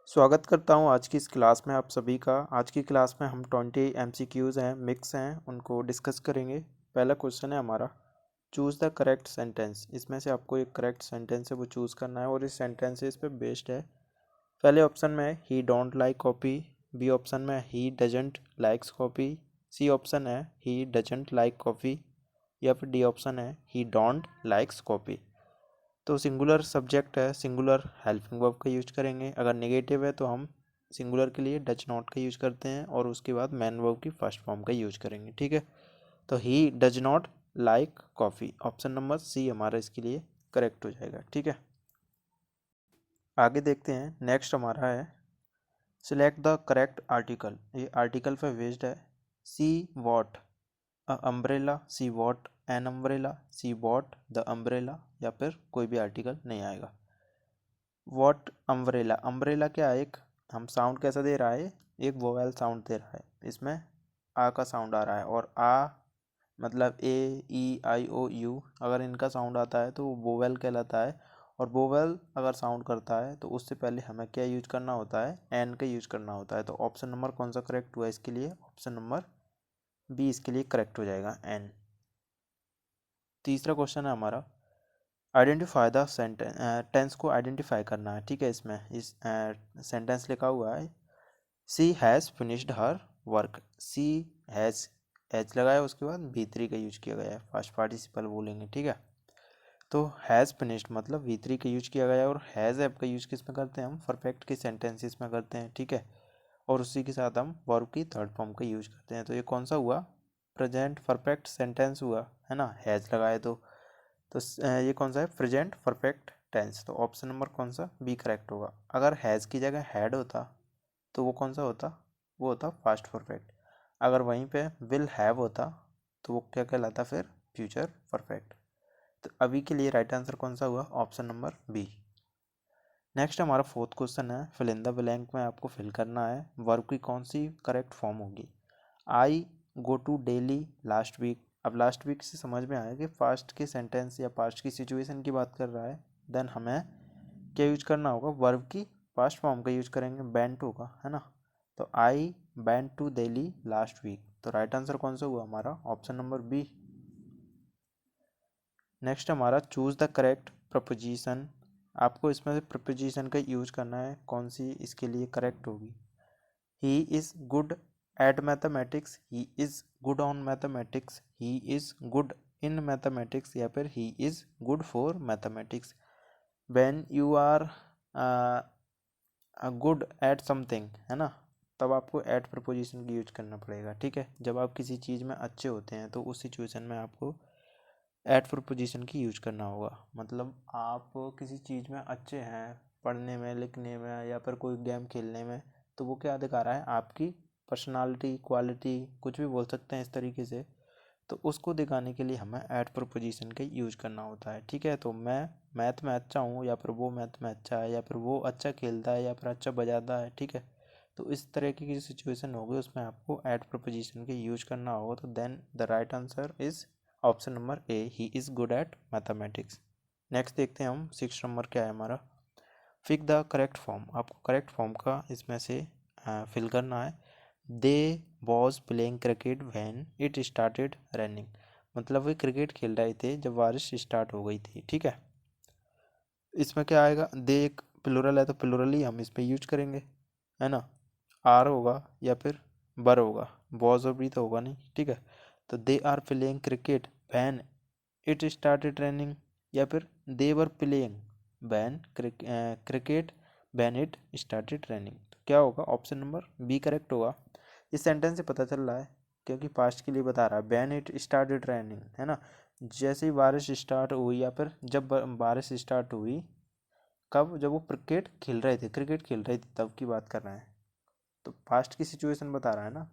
स्वागत करता हूँ आज की इस क्लास में आप सभी का। आज की क्लास में हम 20 MCQs हैं, मिक्स हैं, उनको डिस्कस करेंगे। पहला क्वेश्चन है हमारा, चूज़ द करेक्ट सेंटेंस। इसमें से आपको एक करेक्ट सेंटेंस है वो चूज़ करना है और इस सेंटेंस इस पे बेस्ड है। पहले ऑप्शन में he don't like coffee, B option में he doesn't likes coffee, C option है ही डजंट लाइक कॉफ़ी, या फिर डी ऑप्शन है ही डोंट लाइक्स कॉफ़ी। तो सिंगुलर सब्जेक्ट है, सिंगुलर हेल्पिंग वर्ब का यूज करेंगे। अगर नेगेटिव है तो हम सिंगुलर के लिए डज नॉट का यूज करते हैं और उसके बाद मैन वर्ब की फर्स्ट फॉर्म का यूज करेंगे। ठीक है, तो he does not like coffee, option number C हमारा इसके लिए करेक्ट हो जाएगा। ठीक है, आगे देखते हैं। नेक्स्ट हमारा है सिलेक्ट द करेक्ट आर्टिकल। ये आर्टिकल पे बेस्ड है। See what a umbrella, see what an umbrella, see what the umbrella, या फिर कोई भी आर्टिकल नहीं आएगा। वॉट अम्ब्रेला, अम्ब्रेला क्या है, एक हम साउंड कैसा दे रहा है, एक वोवेल साउंड दे रहा है। इसमें आ का साउंड आ रहा है और आ मतलब ए ई आई ओ यू, अगर इनका साउंड आता है तो वो वोवेल कहलाता है। और वोवेल अगर साउंड करता है तो उससे पहले हमें क्या यूज करना होता है, एन का यूज करना होता है। तो ऑप्शन नंबर कौन सा करेक्ट हुआ इसके लिए, ऑप्शन नंबर बी इसके लिए करेक्ट हो जाएगा, एन। तीसरा क्वेश्चन है हमारा, आइडेंटिफाई द सेंटेंस। टेंस को आइडेंटिफाई करना है। ठीक है, इसमें इस सेंटेंस लिखा हुआ है she has finished her work. She has H लगाया, उसके बाद V3 का यूज किया गया है, फर्स्ट पार्टिसिपल बोलेंगे। ठीक है, तो हैज़ फिनिश्ड मतलब V3 का यूज किया गया है। और हैज़ ऐप का यूज किस में करते हैं, हम परफेक्ट के सेंटेंसेस में करते हैं। ठीक है, और उसी के साथ हम वर्ब की थर्ड फॉर्म का यूज करते हैं। तो ये कौन सा हुआ, प्रेजेंट परफेक्ट सेंटेंस हुआ है ना, हैज़ लगाए तो ये कौन सा है, प्रेजेंट परफेक्ट टेंस। तो ऑप्शन नंबर कौन सा, बी करेक्ट होगा। अगर हैज़ की जगह हैड होता तो वो कौन सा होता, वो होता पास्ट परफेक्ट। अगर वहीं पे विल हैव होता तो वो क्या कहलाता, फिर फ्यूचर परफेक्ट। तो अभी के लिए राइट आंसर कौन सा हुआ, ऑप्शन नंबर बी। नेक्स्ट हमारा फोर्थ क्वेश्चन है, फिल इन द ब्लैंक में आपको फिल करना है वर्ब की कौन सी करेक्ट फॉर्म होगी। I go to Delhi last week. अब लास्ट वीक से समझ में आया कि पास्ट के सेंटेंस या पास्ट की सिचुएशन की बात कर रहा है, देन हमें क्या यूज करना होगा, वर्ब की पास्ट फॉर्म का यूज करेंगे, बेंट होगा, है ना। तो I went to Delhi last week. तो राइट आंसर कौन सा हुआ हमारा, ऑप्शन नंबर बी। नेक्स्ट हमारा चूज द करेक्ट प्रपोजिशन। आपको इसमें से प्रपोजिशन का यूज करना है, कौन सी इसके लिए करेक्ट होगी। He is good at mathematics, he is good on mathematics, he is good in mathematics, या फिर he is good for mathematics. When you are good at something, है ना, तब आपको एट प्रपोजिशन की यूज करना पड़ेगा। ठीक है, जब आप किसी चीज़ में अच्छे होते हैं तो उस सिचुएशन में आपको एट प्रपोजिशन की यूज करना होगा। मतलब आप किसी चीज़ में अच्छे हैं, पढ़ने में, लिखने में, या फिर कोई गेम खेलने में, तो वो क्या दिखा रहा है, आपकी पर्सनालिटी, क्वालिटी, कुछ भी बोल सकते हैं इस तरीके से। तो उसको दिखाने के लिए हमें एट प्रपोजिशन का यूज करना होता है। ठीक है, तो मैं मैथ में अच्छा हूँ, या फिर वो मैथ में अच्छा है, या फिर वो अच्छा खेलता है, या फिर अच्छा बजाता है। ठीक है, तो इस तरह की जो सिचुएशन होगी उसमें आपको एट प्रपोजिशन का यूज करना होगा। तो then the right answer is option number A, he is good at mathematics. Next देखते हैं हम, सिक्स नंबर क्या है हमारा, फिक द करेक्ट फॉर्म। आपको करेक्ट फॉर्म का इसमें से फिल करना है। They was playing cricket when it started running. मतलब वे क्रिकेट खेल रहे थे जब बारिश स्टार्ट हो गई थी। ठीक है, इसमें क्या आएगा, दे एक प्लूरल है तो प्लूरल ही हम इस पर यूज करेंगे, है ना। आर होगा या फिर बर होगा, वॉज और भी तो होगा नहीं। ठीक है, तो they are playing cricket when it started running, या फिर they were playing when cricket when it started running. तो क्या होगा, ऑप्शन नंबर बी करेक्ट होगा। इस सेंटेंस से पता चल रहा है, क्योंकि पास्ट के लिए बता रहा है, व्हेन इट स्टार्टेड रनिंग, है ना। जैसे ही बारिश स्टार्ट हुई, या फिर जब बारिश स्टार्ट हुई, कब, जब वो क्रिकेट खेल रहे थे, क्रिकेट खेल रहे थे तब की बात कर रहे हैं। तो पास्ट की सिचुएशन बता रहा है ना।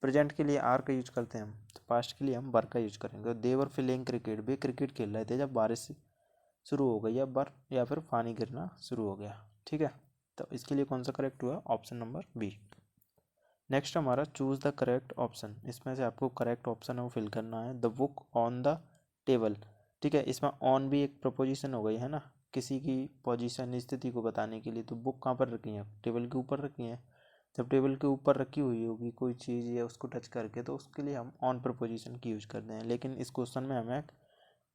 प्रेजेंट के लिए आर का यूज करते हैं हम, तो पास्ट के लिए हम बर का यूज करेंगे। तो देवर प्लेइंग क्रिकेट, वे क्रिकेट खेल रहे थे जब बारिश शुरू हो गई, या बर या फिर पानी गिरना शुरू हो गया। ठीक है, तो इसके लिए कौन सा करेक्ट हुआ, ऑप्शन नंबर बी। नेक्स्ट हमारा चूज द करेक्ट ऑप्शन। इसमें से आपको करेक्ट ऑप्शन है वो फिल करना है, the book on the table. ठीक है, इसमें ऑन भी एक प्रपोजिशन हो गई, है ना। किसी की पोजीशन स्थिति को बताने के लिए, तो बुक कहाँ पर रखी है, टेबल के ऊपर रखी है। जब टेबल के ऊपर रखी हुई होगी कोई चीज़ या उसको टच करके, तो उसके लिए हम ऑन प्रपोजिशन की यूज करते हैं। लेकिन इस क्वेश्चन में हमें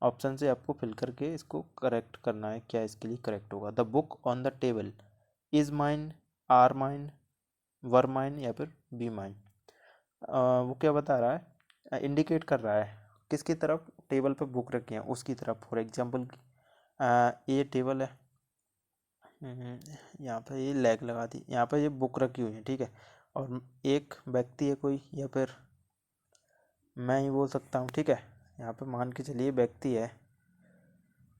ऑप्शन से आपको फिल करके इसको करेक्ट करना है, क्या इसके लिए करेक्ट होगा। The book on the table is mine, are mine, were mine या फिर बी माइन। वो क्या बता रहा है, इंडिकेट कर रहा है किसकी तरफ, टेबल पे बुक रखी है उसकी तरफ। फॉर एग्जांपल ये टेबल है, यहाँ पे ये लैग लगा दी, यहाँ पे ये बुक रखी हुई है, ठीक है। और एक व्यक्ति है कोई, या फिर मैं ही बोल सकता हूँ, ठीक है। यहाँ पे मान के चलिए व्यक्ति है,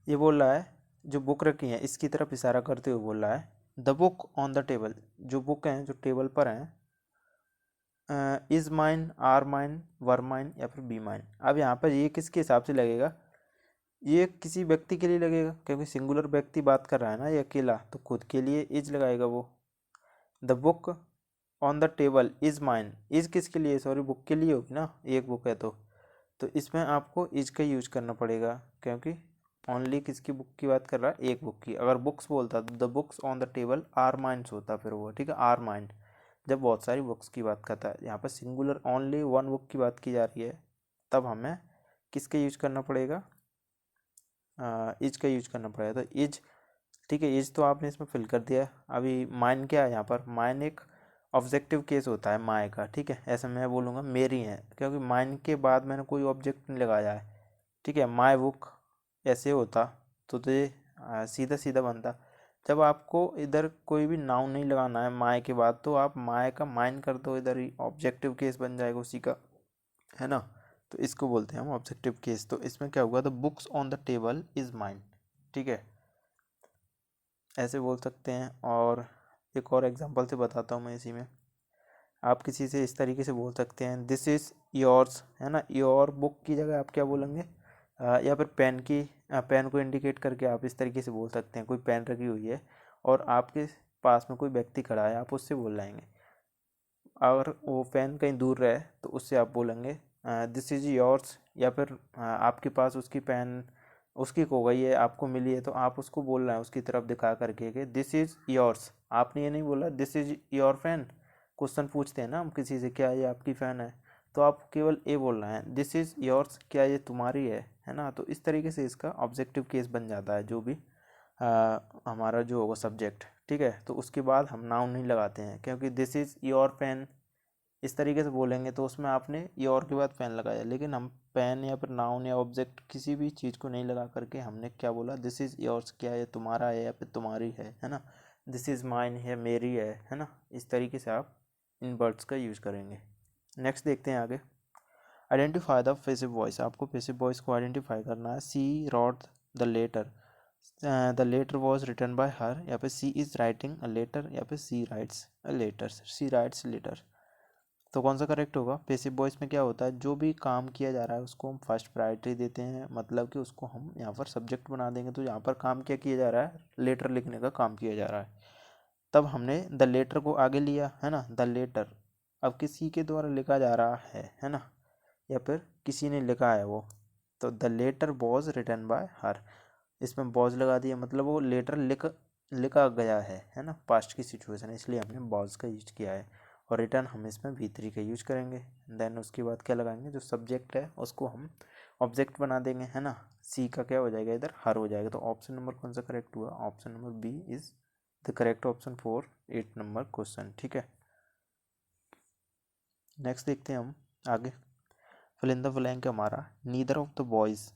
ये बोल रहा है जो बुक रखी है इसकी तरफ इशारा करते हुए बोल रहा है the book on the table, जो बुक हैं जो टेबल पर हैं, is mine, are mine, were mine या फिर बी माइन। अब यहाँ पर ये किसके हिसाब से लगेगा, ये किसी व्यक्ति के लिए लगेगा, क्योंकि सिंगुलर व्यक्ति बात कर रहा है ना, ये अकेला, तो खुद के लिए इज लगाएगा वो। The book on the table is mine, is किसके लिए, सॉरी बुक के लिए होगी ना, एक बुक है तो इसमें आपको इज का यूज करना पड़ेगा, क्योंकि ओनली किसकी बुक की बात कर रहा है, एक बुक की। अगर बुक्स बोलता तो the books on the table are mines होता फिर वो, ठीक है, आर माइंड, जब बहुत सारी बुक्स की बात करता है। यहाँ पर सिंगुलर ओनली वन बुक की बात की जा रही है, तब हमें किसका यूज करना पड़ेगा, इज का यूज करना पड़ेगा। तो इज, ठीक है, इज तो आपने इसमें फिल कर दिया। अभी माइन क्या है, यहाँ पर माइन एक ऑब्जेक्टिव केस होता है माय का, ठीक है। ऐसे मैं बोलूँगा मेरी है, क्योंकि माइन के बाद मैंने कोई ऑब्जेक्ट नहीं लगाया है, ठीक है। माय बुक ऐसे होता तो ये सीधा सीधा बनता। जब आपको इधर कोई भी नाउन नहीं लगाना है माय के बाद, तो आप माय का माइन कर दो, इधर ही ऑब्जेक्टिव केस बन जाएगा उसी का, है ना। तो इसको बोलते हैं हम ऑब्जेक्टिव केस। तो इसमें क्या हुआ, the books on the table is mine, ठीक है, ऐसे बोल सकते हैं। और एक और एग्जांपल से बताता हूँ मैं इसी में। आप किसी से इस तरीके से बोल सकते हैं दिस इज़ योर्स, है ना। योर बुक की जगह आप क्या बोलेंगे, या फिर पेन की, पेन को इंडिकेट करके आप इस तरीके से बोल सकते हैं। कोई पेन रखी हुई है और आपके पास में कोई व्यक्ति खड़ा है, आप उससे बोल रहे हैं। अगर वो पेन कहीं दूर रहे तो उससे आप बोलेंगे दिस इज़ योर्स, या फिर आपके पास उसकी पेन उसकी खो गई है, आपको मिली है, तो आप उसको बोल रहे हैं उसकी तरफ दिखा करके कि दिस इज़ योर्स। आपने ये नहीं बोला this is your pen. Question पूछते हैं ना हम किसी से, क्या ये आपकी फ़ैन है, तो आप केवल ए बोल रहे हैं दिस इज़ योर्स, क्या ये तुम्हारी है ना। तो इस तरीके से इसका ऑब्जेक्टिव केस बन जाता है, जो भी हमारा जो होगा सब्जेक्ट, ठीक है। तो उसके बाद हम नाउन नहीं लगाते हैं, क्योंकि दिस इज़ योर पेन इस तरीके से बोलेंगे तो उसमें आपने योर के बाद पेन लगाया। लेकिन हम पेन या फिर नाउन या ऑब्जेक्ट किसी भी चीज़ को नहीं लगा करके हमने क्या बोला, दिस इज़ योर्स, क्या ये तुम्हारा है या फिर तुम्हारी है ना। दिस इज़ माइन है, मेरी है ना। इस तरीके से आप इन वर्ड्स का यूज़ करेंगे। नेक्स्ट देखते हैं आगे। आइडेंटिफाई द पैसिव वॉइस, आपको पैसिव वॉइस को आइडेंटिफाई करना है। She wrote the letter, the letter was written by her, या फिर she is writing a letter, या फिर she writes a letter, she writes letter. तो कौन सा करेक्ट होगा। पैसिव वॉइस में क्या होता है, जो भी काम किया जा रहा है उसको हम फर्स्ट प्रायोरिटी देते हैं, मतलब कि उसको हम यहाँ पर सब्जेक्ट बना देंगे। तो यहाँ पर काम क्या किया जा रहा है, लेटर लिखने का काम किया जा रहा है, तब हमने द लेटर को आगे लिया, है ना। द लेटर अब किसी के द्वारा लिखा जा रहा है ना, या फिर किसी ने लिखा है वो, तो the letter was written by her, इसमें वॉज लगा दिया, मतलब वो लेटर लिखा गया है ना, पास्ट की सिचुएशन है, इसलिए हमने वॉज का यूज किया है। और रिटर्न हम इसमें V3 का यूज करेंगे। देन उसके बाद क्या लगाएंगे, जो सब्जेक्ट है उसको हम ऑब्जेक्ट बना देंगे, है ना। सी का क्या हो जाएगा, इधर हर हो जाएगा। तो ऑप्शन नंबर कौन सा करेक्ट हुआ, option number B is the correct option for 8 number question, ठीक है। नेक्स्ट देखते हैं हम आगे। फिल इन द ब्लैंक हमारा, neither of the boys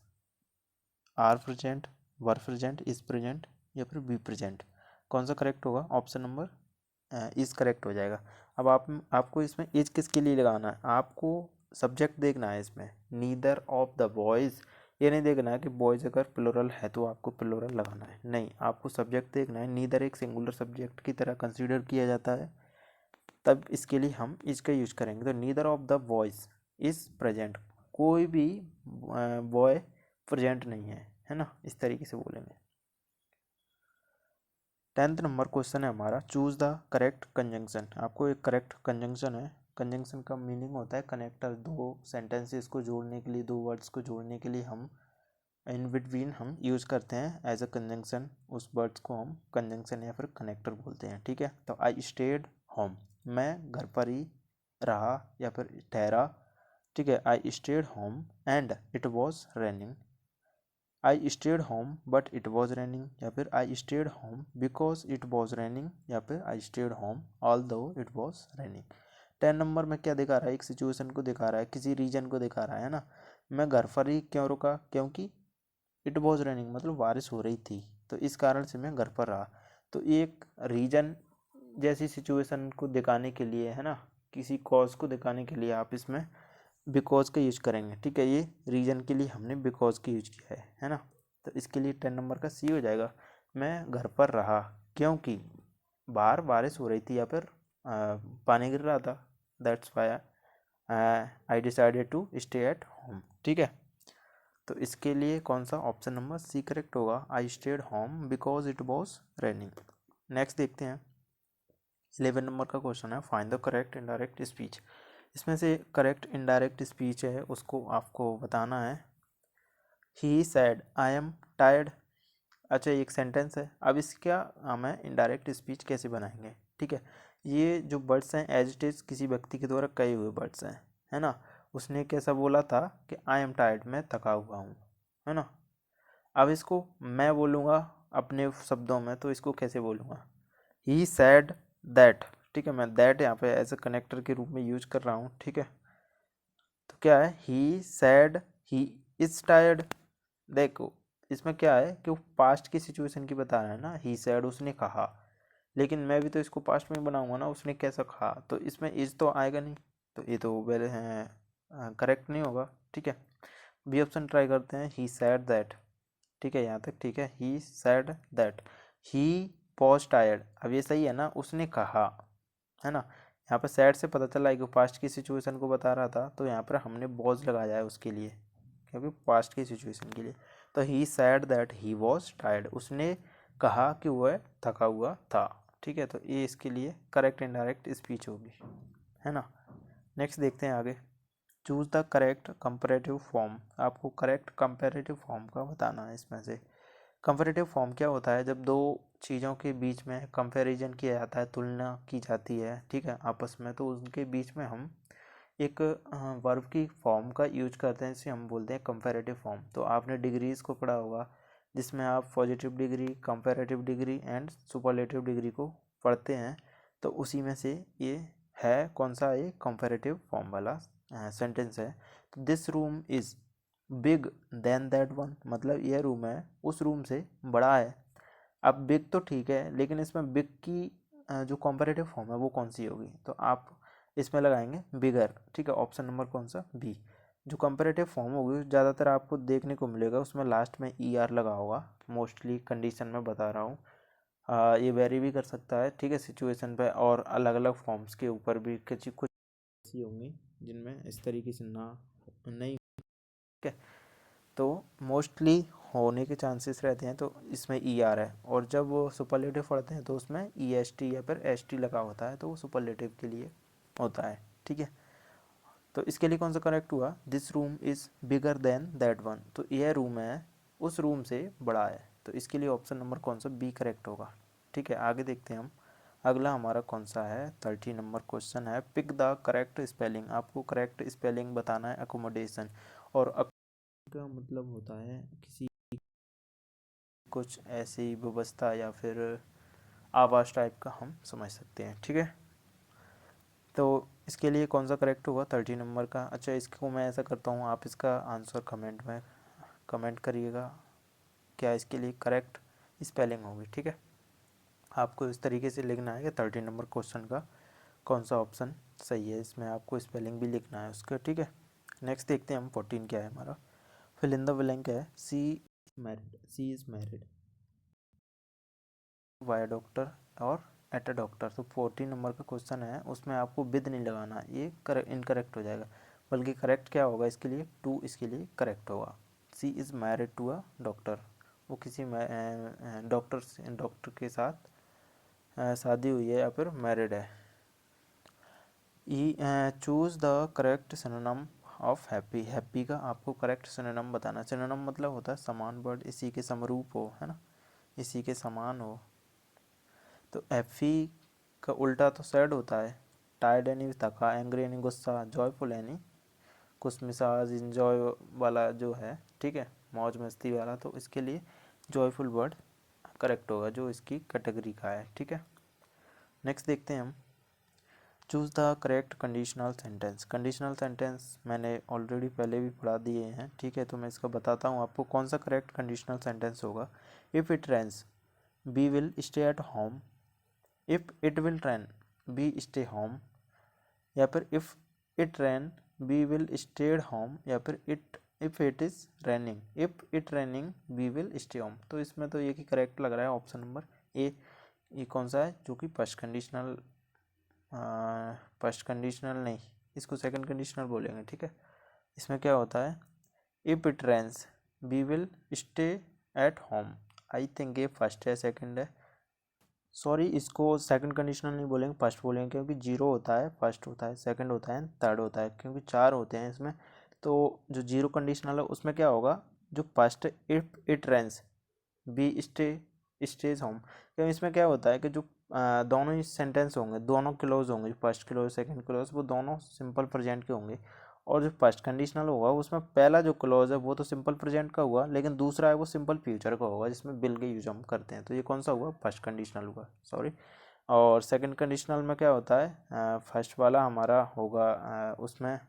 are present, were present, is present, या फिर बी प्रेजेंट। कौन सा करेक्ट होगा, ऑप्शन नंबर इज करेक्ट हो जाएगा। अब आपको इसमें इज किसके लिए लगाना है, आपको सब्जेक्ट देखना है इसमें। नीदर ऑफ द बॉयज़, ये नहीं देखना है कि बॉयज़ अगर प्लूरल है तो आपको प्लूरल लगाना है, नहीं, आपको सब्जेक्ट देखना है। नीदर एक सिंगुलर सब्जेक्ट की तरह कंसीडर किया जाता है, तब इसके लिए हम इज का यूज करेंगे। तो neither of the boys is present, कोई भी बॉय प्रेजेंट नहीं है ना, इस तरीके से बोलेंगे। 10th नंबर क्वेश्चन है हमारा, चूज द करेक्ट कंजंक्शन। आपको एक करेक्ट कंजंक्शन है, कंजंक्शन का मीनिंग होता है कनेक्टर, दो सेंटेंसेस को जोड़ने के लिए, दो वर्ड्स को जोड़ने के लिए हम इन बिटवीन हम यूज़ करते हैं एज अ कंजंक्शन, उस वर्ड्स को हम कंजंक्शन या फिर कनेक्टर बोलते हैं, ठीक है। तो आई स्टेड होम, मैं घर पर ही रहा या फिर ठहरा, ठीक है। I stayed home and it was raining, I stayed home but it was raining, या फिर I stayed home because it was raining, या फिर आई स्टेड होम ऑल दो इट वॉज रेनिंग। 10 नंबर में क्या दिखा रहा है, एक सिचुएशन को दिखा रहा है, किसी रीजन को दिखा रहा है ना। मैं घर पर ही क्यों रुका, क्योंकि इट वॉज रेनिंग मतलब बारिश हो रही थी, तो इस कारण से मैं घर पर रहा। तो एक रीजन जैसी सिचुएशन को दिखाने के लिए है ना, किसी कॉज को दिखाने के लिए आप इसमें बिकॉज का यूज करेंगे, ठीक है। ये रीजन के लिए हमने बिकॉज का यूज किया है ना। तो इसके लिए 10 नंबर का सी हो जाएगा। मैं घर पर रहा क्योंकि बाहर बारिश हो रही थी या फिर पानी गिर रहा था, that's why I decided to stay at home, ठीक है। तो इसके लिए कौन सा ऑप्शन नंबर सी करेक्ट होगा, I stayed home because it was raining. Next देखते हैं 11 नंबर का क्वेश्चन है, find the correct indirect speech. इसमें से करेक्ट इनडायरेक्ट स्पीच है उसको आपको बताना है। He sad I am tired, अच्छा एक सेंटेंस है। अब इसका हमें इनडायरेक्ट स्पीच कैसे बनाएंगे, ठीक है। ये जो वर्ड्स हैं एज इट इज़ किसी व्यक्ति के द्वारा कहे हुए वर्ड्स हैं, है ना। उसने कैसा बोला था कि आई एम टायर्ड, मैं थका हुआ हूँ, है ना। अब इसको मैं बोलूँगा अपने शब्दों में, तो इसको कैसे बोलूँगा, ही सैड दैट, ठीक है। मैं दैट यहाँ पे एज ए कनेक्टर के रूप में यूज कर रहा हूँ, ठीक है। तो क्या है, he sad he is tired. देखो इसमें क्या है कि वो पास्ट की सिचुएशन की बता रहा है ना, ही सैड उसने कहा, लेकिन मैं भी तो इसको पास्ट में बनाऊंगा ना, उसने कैसा कहा, तो इसमें इज तो आएगा नहीं, तो ये तो वेल करेक्ट नहीं होगा, ठीक है। बी ऑप्शन ट्राई करते हैं, ही सैड दैट, ठीक है यहाँ तक ठीक है। He said that he was tired, अब ये सही है ना, उसने कहा, है ना। यहाँ पर सैड से पता चला है कि पास्ट की सिचुएशन को बता रहा था, तो यहाँ पर हमने वॉज लगाया है उसके लिए, क्योंकि पास्ट की सिचुएशन के लिए। तो he said that he was tired, उसने कहा कि वह थका हुआ था, ठीक है। तो ये इसके लिए करेक्ट इनडायरेक्ट स्पीच होगी, है ना। नेक्स्ट देखते हैं आगे, choose the correct comparative form. आपको करेक्ट कंपैरेटिव फॉर्म का बताना है इसमें से। कंपैरेटिव फॉर्म क्या होता है, जब दो चीज़ों के बीच में कंपैरिजन किया जाता है, तुलना की जाती है, ठीक है, आपस में, तो उनके बीच में हम एक वर्ब की फॉर्म का यूज करते हैं, इसे हम बोलते हैं कंपैरेटिव फॉर्म। तो आपने डिग्रीज को पढ़ा होगा, जिसमें आप positive degree, comparative degree and superlative degree को पढ़ते हैं। तो उसी में से ये है कौन सा, ये कंपैरेटिव फॉर्म वाला सेंटेंस है। तो this room is big then that one, मतलब यह रूम है उस रूम से बड़ा है। अब बिग तो ठीक है, लेकिन इसमें बिग की जो कंपैरेटिव फॉर्म है वो कौन सी होगी, तो आप इसमें लगाएंगे बिगर, ठीक है। ऑप्शन नंबर कौन सा, बी। जो कंपैरेटिव फॉर्म होगी ज़्यादातर आपको देखने को मिलेगा, उसमें लास्ट में ई आर लगा होगा, मोस्टली कंडीशन में बता रहा हूँ। ये वेरी भी कर सकता है, ठीक है, सिचुएशन पे, और अलग अलग फॉर्म्स के ऊपर भी कुछ कुछ ऐसी होंगी जिनमें इस तरीके से ना नहीं, ठीक है। तो मोस्टली होने के चांसेस रहते हैं, तो इसमें ई आर है, और जब वो सुपरलेटिव पढ़ते हैं तो उसमें ई एस टी या फिर एस टी लगा होता है, तो वो सुपरलेटिव के लिए होता है, ठीक है। तो इसके लिए कौन सा करेक्ट हुआ, this room is bigger than that one, तो यह रूम है उस रूम से बड़ा है, तो इसके लिए ऑप्शन नंबर कौन सा, बी करेक्ट होगा, ठीक है। आगे देखते हैं हम, अगला हमारा कौन सा है, 30 नंबर क्वेश्चन है, पिक द करेक्ट स्पेलिंग। आपको करेक्ट स्पेलिंग बताना है अकोमोडेशन, और का मतलब होता है किसी कुछ ऐसी व्यवस्था या फिर आवास टाइप का हम समझ सकते हैं, ठीक है। तो इसके लिए कौन सा करेक्ट होगा, 30 नंबर का। अच्छा इसको मैं ऐसा करता हूँ, आप इसका आंसर कमेंट में कमेंट करिएगा, क्या इसके लिए करेक्ट स्पेलिंग होगी, ठीक है। आपको इस तरीके से लिखना है कि 30 नंबर क्वेश्चन का कौन सा ऑप्शन सही है, इसमें आपको स्पेलिंग भी लिखना है उसका, ठीक है। नेक्स्ट देखते हैं हम 14 क्या है हमारा, फिल इन द ब्लैंक है, सी इज़ मैरिड वाई डॉक्टर और एट अ डॉक्टर। तो 14 नंबर का क्वेश्चन है, उसमें आपको विद नहीं लगाना, ये इनकरेक्ट हो जाएगा, बल्कि करेक्ट क्या होगा इसके लिए, टू इसके लिए करेक्ट होगा। She is married to a doctor, वो किसी डॉक्टर के साथ शादी हुई है या फिर मैरिड है। Choose the correct synonym of happy. Happy का आपको करेक्ट सिनोनिम बताना। सिनोनिम मतलब होता है समान वर्ड, इसी के समरूप हो, है ना, इसी के समान हो। तो हैप्पी का उल्टा तो सैड होता है। टायर्ड यानी थका, एंग्री यानी गुस्सा, जॉयफुल यानी खुशमिजाज, इंजॉय वाला जो है, ठीक है, मौज मस्ती वाला। तो इसके लिए जॉयफुल वर्ड करेक्ट होगा जो इसकी कैटेगरी का है, ठीक है। नेक्स्ट देखते हैं हम, choose the correct conditional sentence. Conditional sentence मैंने ऑलरेडी पहले भी पढ़ा दिए हैं, ठीक है, तो मैं इसका बताता हूँ आपको कौन सा करेक्ट कंडीशनल सेंटेंस होगा। If it rains B will stay at home, if it will rain B stay home, या फिर if it rain B will stay home, या फिर if it is raining, if it raining B will stay home. तो इसमें तो ये कि correct लग रहा है ऑप्शन नंबर ए। ये कौन सा है, जो कि फर्स्ट कंडीशनल, फर्स्ट कंडीशनल नहीं, इसको सेकंड कंडीशनल बोलेंगे, ठीक है। इसमें क्या होता है, if it rains we will stay at home. I think ये फर्स्ट है, सेकंड है, सॉरी, इसको सेकंड कंडीशनल नहीं बोलेंगे, फर्स्ट बोलेंगे, क्योंकि जीरो होता है, फर्स्ट होता है, सेकंड होता है, थर्ड होता है, क्योंकि चार होते हैं इसमें। तो जो जीरो कंडीशनल है उसमें क्या होगा, जो first if it rains B stays home, क्योंकि इसमें क्या होता है कि जो दोनों ही सेंटेंस होंगे, दोनों क्लोज होंगे, फर्स्ट क्लोज सेकंड क्लोज, वो दोनों सिंपल प्रेजेंट के होंगे। और जो फर्स्ट कंडीशनल होगा उसमें पहला जो क्लोज है वो तो सिंपल प्रेजेंट का हुआ, लेकिन दूसरा है वो सिंपल फ्यूचर का होगा, जिसमें विल के यूज हम करते हैं। तो ये कौन सा हुआ, फर्स्ट कंडीशनल हुआ, सॉरी। और सेकंड कंडीशनल में क्या होता है, फर्स्ट वाला हमारा होगा, उसमें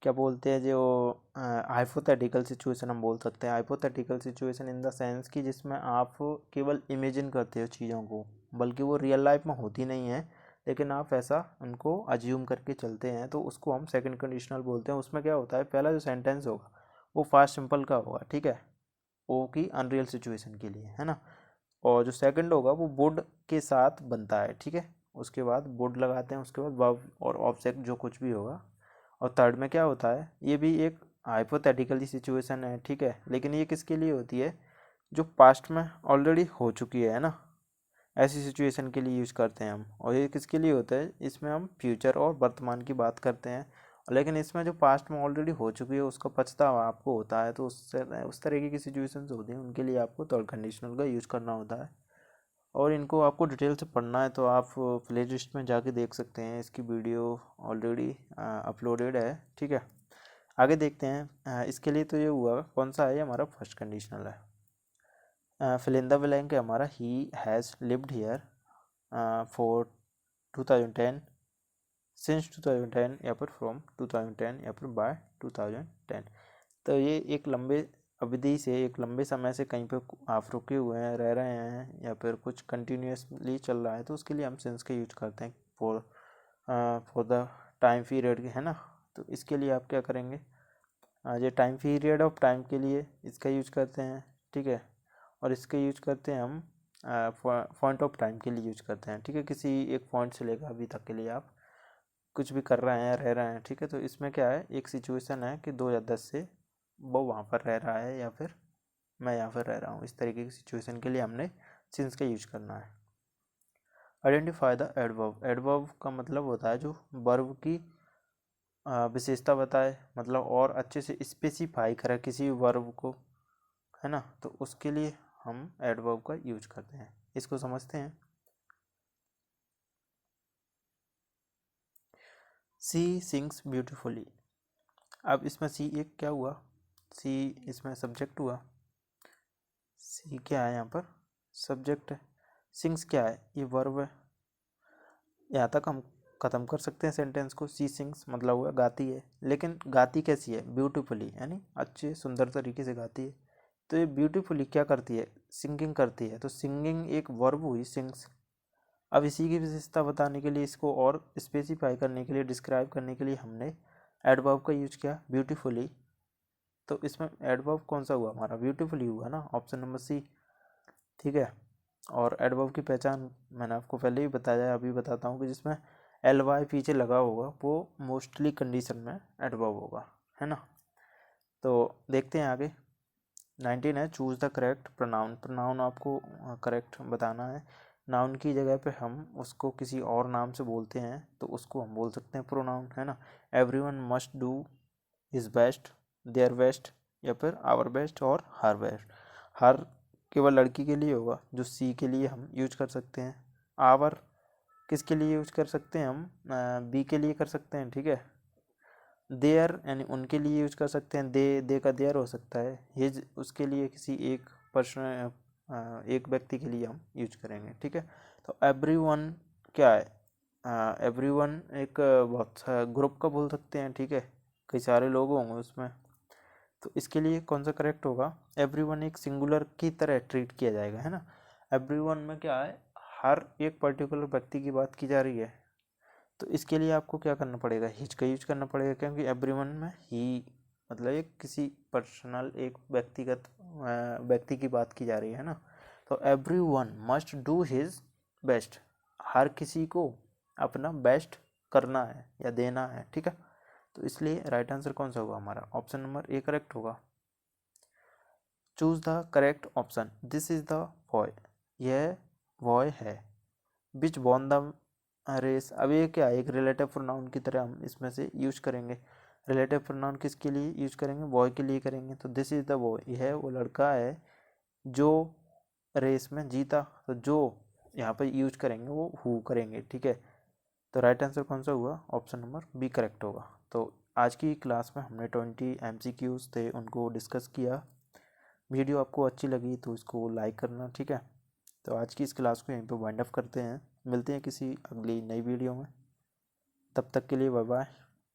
क्या बोलते हैं, जो हाइपोथेटिकल सिचुएशन हम बोल सकते हैं। Hypothetical situation in the sense कि जिसमें आप केवल इमेजिन करते हो चीज़ों को, बल्कि वो रियल लाइफ में होती नहीं है, लेकिन आप ऐसा उनको अज्यूम करके चलते हैं, तो उसको हम सेकंड कंडीशनल बोलते हैं। उसमें क्या होता है, पहला जो सेंटेंस होगा वो फास्ट सिंपल का होगा, ठीक है, ओ की अनरियल सिचुएशन के लिए, है ना। और जो सेकंड होगा वो वुड के साथ बनता है, ठीक है, उसके बाद वुड लगाते हैं, उसके बाद वर्ब और ऑब्जेक्ट जो कुछ भी होगा। और थर्ड में क्या होता है, ये भी एक हाइपोथेटिकली सिचुएशन है, ठीक है, लेकिन ये किसके लिए होती है, जो पास्ट में ऑलरेडी हो चुकी है ना, ऐसी सिचुएशन के लिए यूज़ करते हैं हम। और ये किसके लिए होता है, इसमें हम फ्यूचर और वर्तमान की बात करते हैं, लेकिन इसमें जो पास्ट में ऑलरेडी हो चुकी है उसका पछतावा आपको होता है, तो उससे उस तरीके की सिचुएशंस होती हैं, उनके लिए आपको थर्ड कंडीशनल का यूज़ करना होता है। और इनको आपको डिटेल से पढ़ना है तो आप प्ले लिस्ट में जाके देख सकते हैं, इसकी वीडियो ऑलरेडी अपलोडेड है, ठीक है। आगे देखते हैं, इसके लिए तो ये हुआ कौन सा है, ये हमारा फर्स्ट कंडीशनल है। फिल इन द ब्लैंक है हमारा, he has lived here for 2010, since 2010, या फिर फ्रॉम 2010, या फिर बाय 2010। तो ये एक लंबे अवधि से, एक लंबे समय से कहीं पे आप रुके हुए हैं, रह रहे हैं, या फिर कुछ कंटिन्यूसली चल रहा है, तो उसके लिए हम सिंस का यूज करते हैं फॉर द टाइम पीरियड, है ना। तो इसके लिए आप क्या करेंगे, ये टाइम पीरियड ऑफ टाइम के लिए इसका यूज करते हैं, ठीक है। और इसका यूज करते हैं हम पॉइंट ऑफ टाइम के लिए यूज करते हैं, ठीक है, किसी एक पॉइंट से लेकर अभी तक के लिए आप कुछ भी कर रहे हैं, रह रहे हैं, ठीक है। तो इसमें क्या है, एक सिचुएशन है कि 2010 से वो वहाँ पर रह रहा है, या फिर मैं यहाँ पर रह रहा हूँ, इस तरीके की सिचुएशन के लिए हमने सिंस का यूज करना है। Identify the adverb. एडवर्ब का मतलब होता है जो वर्ब की विशेषता बताए, मतलब और अच्छे से स्पेसिफाई करे किसी वर्ब को, है ना। तो उसके लिए हम एडवर्ब का यूज करते हैं, इसको समझते हैं। सी सिंग्स ब्यूटिफुली। अब इसमें सी एक क्या हुआ, सी इसमें सब्जेक्ट हुआ, सी क्या है यहाँ पर, सब्जेक्ट है। सिंग्स क्या है, ये वर्ब है। यहाँ तक हम ख़त्म कर सकते हैं सेंटेंस को। सी सिंग्स मतलब हुआ गाती है, लेकिन गाती कैसी है, ब्यूटीफुली, यानी अच्छे सुंदर तरीके से गाती है। तो ये ब्यूटीफुली क्या करती है, सिंगिंग करती है, तो सिंगिंग एक वर्ब हुई, सिंग्स। अब इसी की विशेषता बताने के लिए, इसको और स्पेसिफाई करने के लिए, डिस्क्राइब करने के लिए हमने एडवर्ब का यूज किया, ब्यूटीफुली। तो इसमें एडवर्ब कौन सा हुआ हमारा, ब्यूटीफुली हुआ ना, ऑप्शन नंबर सी, ठीक है। और एडवर्ब की पहचान मैंने आपको पहले ही बताया, अभी बताता हूँ कि जिसमें एल वाई पीछे लगा होगा वो मोस्टली कंडीशन में एडवर्ब होगा, है ना। तो देखते हैं आगे। 19 है, choose the correct pronoun. Pronoun आपको करेक्ट बताना है। नाउन की जगह पे हम उसको किसी और नाम से बोलते हैं, तो उसको हम बोल सकते हैं प्रोनाउन, है ना। Everyone must do his best, their best, या फिर आवर बेस्ट और हर बेस्ट। हर केवल लड़की के लिए होगा, जो सी के लिए हम यूज कर सकते हैं। आवर किसके लिए यूज कर सकते हैं हम, बी के लिए कर सकते हैं, ठीक है। देयर यानी उनके लिए यूज कर सकते हैं, दे का देयर हो सकता है। हिज उसके लिए किसी एक पर्सन, एक व्यक्ति के लिए हम यूज करेंगे, ठीक है। तो एवरीवन क्या है, एवरीवन एक बहुत सा ग्रुप का बोल सकते हैं, ठीक है, कई सारे लोग होंगे उसमें। तो इसके लिए कौन सा करेक्ट होगा, एवरीवन एक सिंगुलर की तरह ट्रीट किया जाएगा, है ना। एवरीवन में क्या है, हर एक पर्टिकुलर व्यक्ति की बात की जा रही है। तो इसके लिए आपको क्या करना पड़ेगा, हिज का यूज करना पड़ेगा, क्योंकि एवरीवन में ही मतलब एक किसी पर्सनल एक व्यक्तिगत व्यक्ति की बात की जा रही है ना। तो everyone must do his best, हर किसी को अपना बेस्ट करना है या देना है, ठीक है। तो इसलिए राइट आंसर कौन सा होगा हमारा, ऑप्शन नंबर ए करेक्ट होगा। Choose the correct option, this is the boy, यह बॉय है। विच वॉन द रेस, अब ये क्या है, एक रिलेटिव प्रोनाउन की तरह हम इसमें से यूज करेंगे। रिलेटिव प्रोनाउन किसके लिए यूज करेंगे, बॉय के लिए करेंगे। तो दिस इज द बॉय, यह वो लड़का है जो रेस में जीता। तो जो यहाँ पर यूज करेंगे वो हु करेंगे, ठीक है। तो राइट आंसर कौन सा हुआ, ऑप्शन नंबर बी करेक्ट होगा। तो आज की क्लास में हमने 20 MCQs थे, उनको डिस्कस किया। वीडियो आपको अच्छी लगी तो इसको लाइक करना, ठीक है। तो आज की इस क्लास को यहीं पे वाइंड अप करते हैं, मिलते हैं किसी अगली नई वीडियो में। तब तक के लिए बाय बाय।